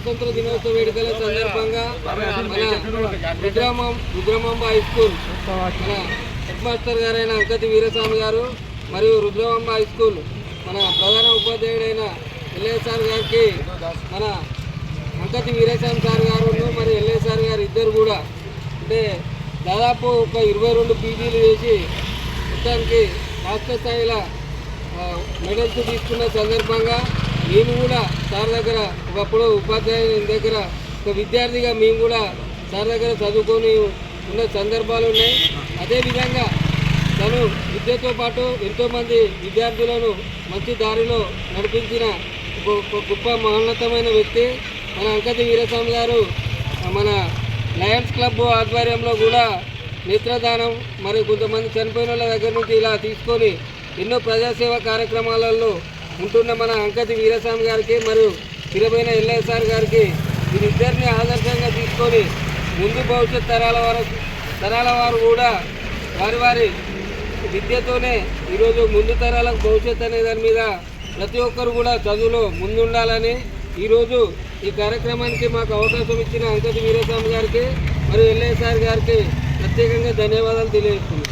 స్వాతంత్ర దినోత్సవ వేడుకల సందర్భంగా మన రుద్రమాంబ హై స్కూల్ మన హెడ్ మాస్టర్ గారైన అంకతి వీరస్వామి గారు మరియు రుద్రమాంబ హై స్కూల్ మన ప్రధాన ఉపాధ్యాయుడైన ఎల్ఏసార్ గారికి మన అంకతి వీరస్వామి సార్ గారు మరియు ఎల్ఏసార్ గారు ఇద్దరు కూడా అంటే దాదాపు ఒక 22 పీజీలు చేసి మొత్తానికి రాష్ట్ర స్థాయిలో మెడల్స్ తీసుకున్న సందర్భంగా మేము కూడా సార్ దగ్గర ఒకప్పుడు ఉపాధ్యాయుని దగ్గర ఒక విద్యార్థిగా మేము కూడా సార్ దగ్గర చదువుకొని ఉన్న సందర్భాలు ఉన్నాయి. అదేవిధంగా తను విద్యతో పాటు ఎంతోమంది విద్యార్థులను మంచి దారిలో నడిపించిన ఒక గొప్ప మహోన్నతమైన వ్యక్తి మన అంకతి వీరస్వామి గారు. మన లయన్స్ క్లబ్ ఆధ్వర్యంలో కూడా నేత్రదానం మరియు కొంతమంది చనిపోయిన వాళ్ళ దగ్గర నుంచి ఇలా తీసుకొని ఎన్నో ప్రజాసేవ కార్యక్రమాలలో ఉంటున్న మన అంకతి వీరస్వామి గారికి మరియు స్థిరమైన ఎల్ఐసార్ గారికి వీరిద్దరిని ఆదర్శంగా తీసుకొని ముందు భవిష్యత్ తరాల వారు కూడా వారి విద్యతోనే ఈరోజు ముందు తరాలకు భవిష్యత్ అనే దాని మీద ప్రతి ఒక్కరు కూడా చదువులో ముందుండాలని ఈరోజు ఈ కార్యక్రమానికి మాకు అవకాశం ఇచ్చిన అంకతి వీరస్వామి గారికి మరియు ఎల్ఐసార్ గారికి ప్రత్యేకంగా ధన్యవాదాలు తెలియజేస్తున్నాను.